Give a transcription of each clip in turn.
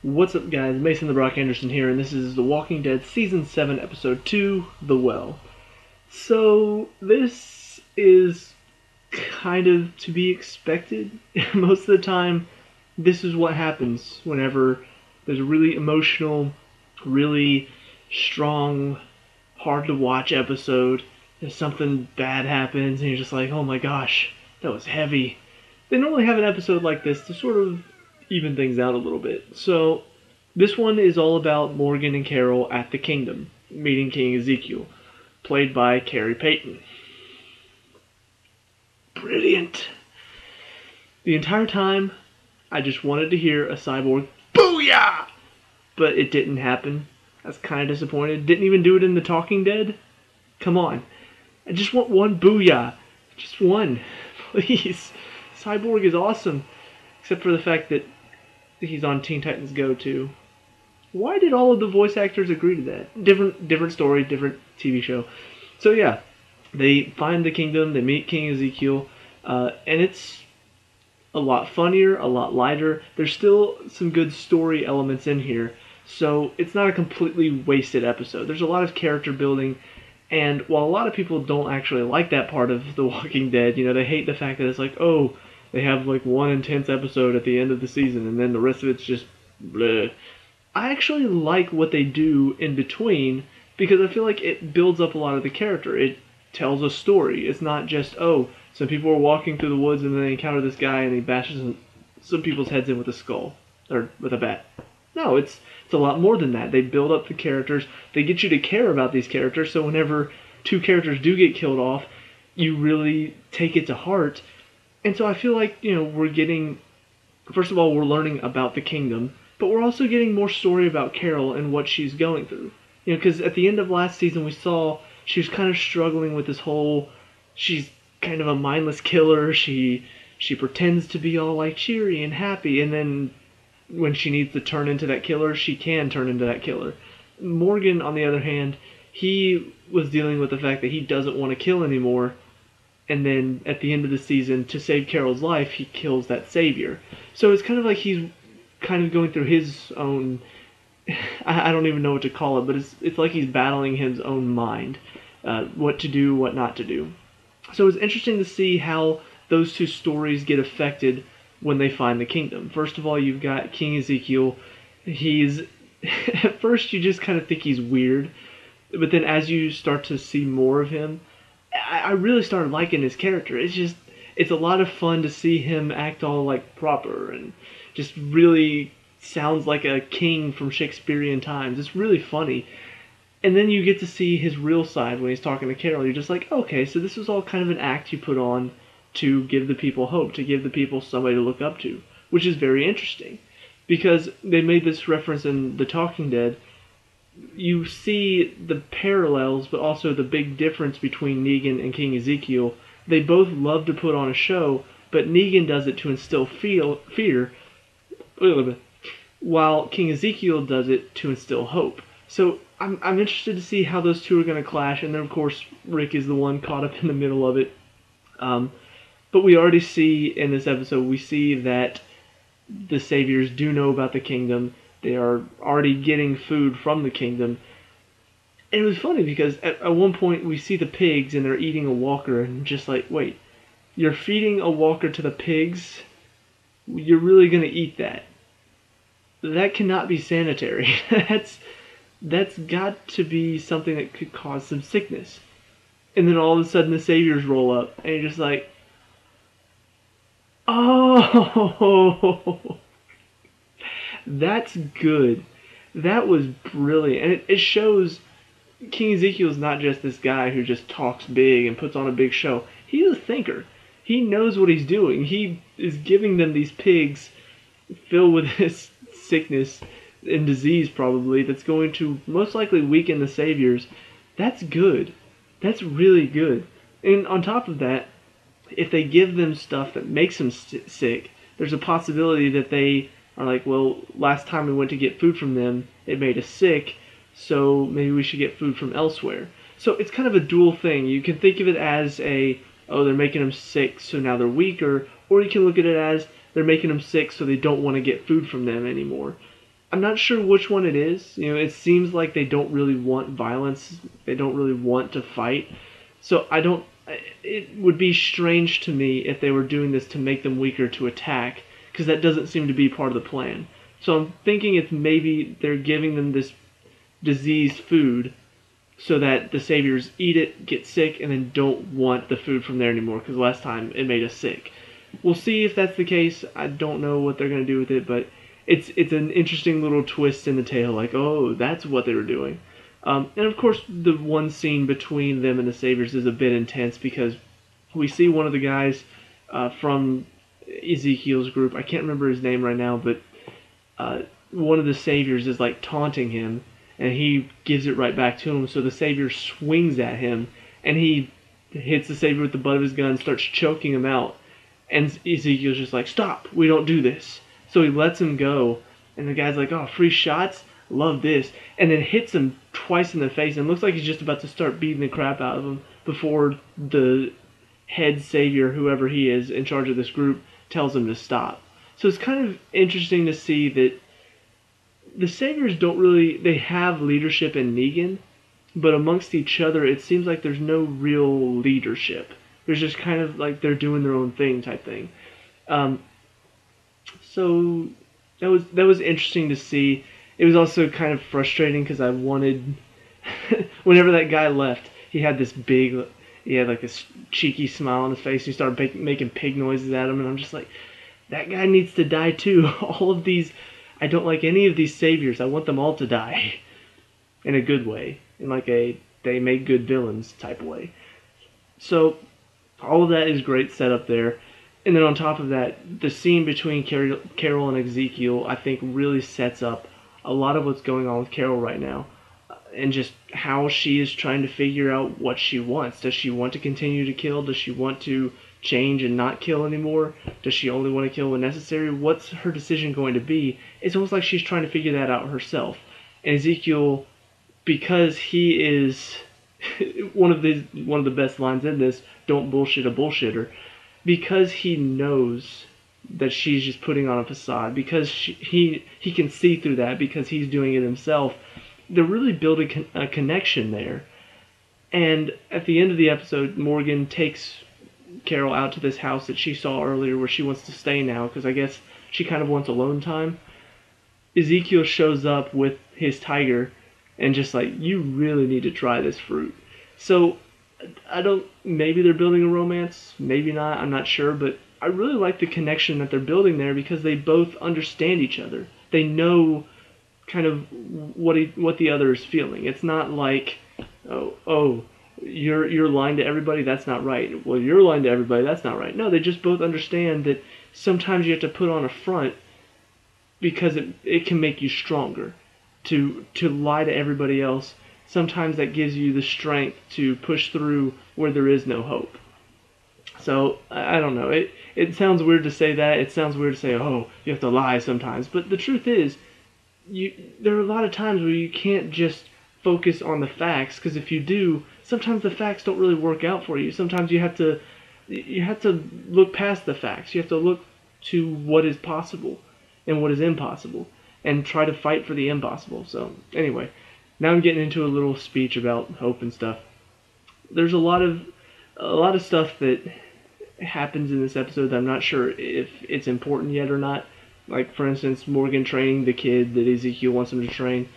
What's up, guys? Mason the Brock Henderson here, and this is The Walking Dead Season 7, Episode 2, The Well. So, this is kind of to be expected. Most of the time, this is what happens whenever there's a really emotional, really strong, hard to watch episode. If something bad happens, and you're just like, oh my gosh, that was heavy. They normally have an episode like this to sort of even things out a little bit. So this one is all about Morgan and Carol at the Kingdom, meeting King Ezekiel, played by Carrie Payton. Brilliant. The entire time, I just wanted to hear a cyborg booyah, but it didn't happen. I was kind of disappointed. Didn't even do it in The Talking Dead. Come on. I just want one booyah. Just one. Please. Cyborg is awesome. Except for the fact that he's on Teen Titans Go too. Why did all of the voice actors agree to that? Different story, different TV show. So yeah, they find the kingdom, they meet King Ezekiel, and it's a lot funnier, a lot lighter. There's still some good story elements in here, so it's not a completely wasted episode. There's a lot of character building, and while a lot of people don't actually like that part of The Walking Dead, they hate the fact that it's like, oh, they have like one intense episode at the end of the season, and then the rest of it's just bleh. I actually like what they do in between because I feel like it builds up a lot of the character. It tells a story. It's not just, oh, some people are walking through the woods and then they encounter this guy and he bashes some people's heads in with a skull or with a bat. No, it's a lot more than that. They build up the characters. They get you to care about these characters, so whenever two characters do get killed off, you really take it to heart. And so I feel like, we're getting, first of all, we're learning about the kingdom, but we're also getting more story about Carol and what she's going through. Because at the end of last season we saw she was kind of struggling with this whole, she's kind of a mindless killer, she pretends to be all like cheery and happy, and then when she needs to turn into that killer, she can turn into that killer. Morgan, on the other hand, he was dealing with the fact that he doesn't want to kill anymore, and then at the end of the season, to save Carol's life, he kills that savior. So it's kind of like he's kind of going through his own, I don't even know what to call it, but it's like he's battling his own mind, what to do, what not to do. So it's interesting to see how those two stories get affected when they find the kingdom. First of all, you've got King Ezekiel. He's, at first you just kind of think he's weird, but then as you start to see more of him, I really started liking his character. It's a lot of fun to see him act all like proper and just really sounds like a king from Shakespearean times. It's really funny. And then you get to see his real side when he's talking to Carol. You're just like, okay, so this was all kind of an act you put on to give the people hope, to give the people somebody to look up to, which is very interesting. Because they made this reference in The Talking Dead. You see the parallels, but also the big difference between Negan and King Ezekiel. They both love to put on a show, but Negan does it to instill fear, while King Ezekiel does it to instill hope. So I'm interested to see how those two are going to clash, and then of course Rick is the one caught up in the middle of it. But we already see in this episode, we see that the Saviors do know about the kingdom. They are already getting food from the kingdom. And it was funny because at one point we see the pigs and they're eating a walker, and just like, wait, you're feeding a walker to the pigs? You're really going to eat that? That cannot be sanitary. That's got to be something that could cause some sickness. And then all of a sudden the Saviors roll up, and you're just like, oh, that's good. That was brilliant. And it shows King Ezekiel's not just this guy who just talks big and puts on a big show. He's a thinker. He knows what he's doing. He is giving them these pigs filled with this sickness and disease probably that's going to most likely weaken the Saviors. That's good. That's really good. And on top of that, if they give them stuff that makes them sick, there's a possibility that they are like, well, last time we went to get food from them, it made us sick, so maybe we should get food from elsewhere. So it's kind of a dual thing. You can think of it as oh, they're making them sick, so now they're weaker, or you can look at it as they're making them sick so they don't want to get food from them anymore. I'm not sure which one it is. It seems like they don't really want violence. They don't really want to fight. So I don't. It would be strange to me if they were doing this to make them weaker to attack, because that doesn't seem to be part of the plan. So I'm thinking it's maybe they're giving them this diseased food so that the saviors eat it, get sick, and then don't want the food from there anymore, because last time it made us sick. We'll see if that's the case. I don't know what they're going to do with it, but it's an interesting little twist in the tale, like, oh, that's what they were doing. And of course, the one scene between them and the saviors is a bit intense, because we see one of the guys from Ezekiel's group. I can't remember his name right now, but one of the saviors is like taunting him, and he gives it right back to him. So the savior swings at him, and he hits the savior with the butt of his gun, starts choking him out. And Ezekiel's just like, stop, we don't do this. So he lets him go, and the guy's like, oh, free shots? Love this. And then hits him twice in the face, and looks like he's just about to start beating the crap out of him before the head savior, whoever he is, in charge of this group, tells him to stop. So it's kind of interesting to see that the saviors don't really, they have leadership in Negan, but amongst each other, it seems like there's no real leadership. There's just kind of like they're doing their own thing type thing. So that was interesting to see. It was also kind of frustrating because I wanted, whenever that guy left, he had like this cheeky smile on his face. He started making pig noises at him, and I'm just like, that guy needs to die too. All of these, I don't like any of these saviors. I want them all to die in a good way, in like a they made good villains type way. So all of that is great setup there. And then on top of that, the scene between Carol and Ezekiel, I think, really sets up a lot of what's going on with Carol right now. And just how she is trying to figure out what she wants. Does she want to continue to kill? Does she want to change and not kill anymore? Does she only want to kill when necessary? What's her decision going to be? It's almost like she's trying to figure that out herself. And Ezekiel, because he is one of the best lines in this, don't bullshit a bullshitter, because he knows that she's just putting on a facade, because he can see through that, because he's doing it himself. They're really building a connection there. And at the end of the episode, Morgan takes Carol out to this house that she saw earlier where she wants to stay now, because I guess she kind of wants alone time. Ezekiel shows up with his tiger and just like, you really need to try this fruit. So maybe they're building a romance, maybe not, I'm not sure, but I really like the connection that they're building there, because they both understand each other. They know kind of what the other is feeling. It's not like, oh, you're lying to everybody, that's not right. Well, you're lying to everybody, that's not right. No, they just both understand that sometimes you have to put on a front because it can make you stronger. To lie to everybody else, sometimes that gives you the strength to push through where there is no hope. So, I don't know. It sounds weird to say that. It sounds weird to say, oh, you have to lie sometimes. But the truth is, there are a lot of times where you can't just focus on the facts, because if you do, sometimes the facts don't really work out for you. Sometimes you have to look past the facts. You have to look to what is possible and what is impossible, and try to fight for the impossible. So, anyway, now I'm getting into a little speech about hope and stuff. There's a lot of stuff that happens in this episode that I'm not sure if it's important yet or not. Like, for instance, Morgan training the kid that Ezekiel wants him to train.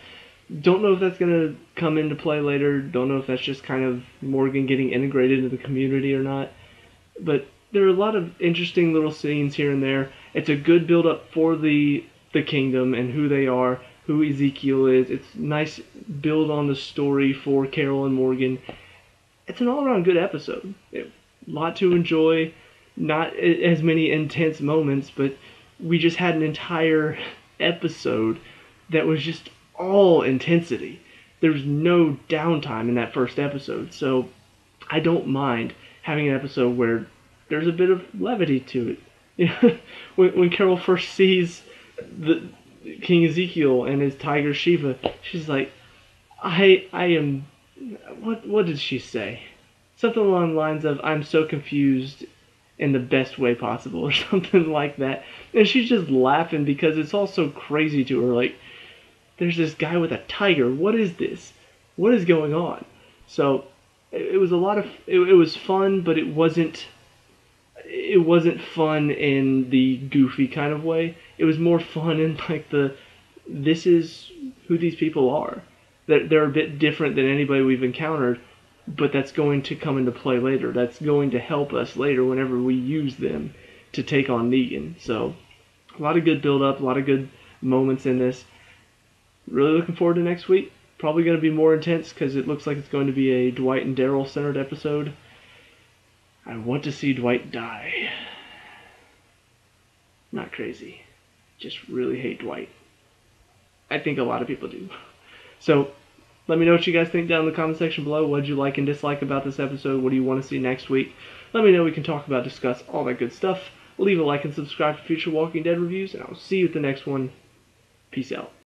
Don't know if that's going to come into play later. Don't know if that's just kind of Morgan getting integrated into the community or not. But there are a lot of interesting little scenes here and there. It's a good build-up for the kingdom and who they are, who Ezekiel is. It's nice build on the story for Carol and Morgan. It's an all-around good episode. A lot to enjoy. Not as many intense moments, but we just had an entire episode that was just all intensity. There was no downtime in that first episode, so I don't mind having an episode where there's a bit of levity to it. When Carol first sees the King Ezekiel and his tiger Shiva, she's like, I am, what did she say? Something along the lines of, I'm so confused in the best way possible, or something like that. And she's just laughing because it's all so crazy to her. Like, there's this guy with a tiger. What is this? What is going on? So it was a lot of it was fun, but it wasn't fun in the goofy kind of way. It was more fun in like this is who these people are. They're a bit different than anybody we've encountered, but that's going to come into play later. That's going to help us later whenever we use them to take on Negan. So a lot of good build up, a lot of good moments in this. Really looking forward to next week. Probably going to be more intense because it looks like it's going to be a Dwight and Daryl centered episode. I want to see Dwight die. Not crazy. Just really hate Dwight. I think a lot of people do. So, let me know what you guys think down in the comment section below. What did you like and dislike about this episode? What do you want to see next week? Let me know. We can talk about, discuss all that good stuff. Leave a like and subscribe for future Walking Dead reviews, and I'll see you at the next one. Peace out.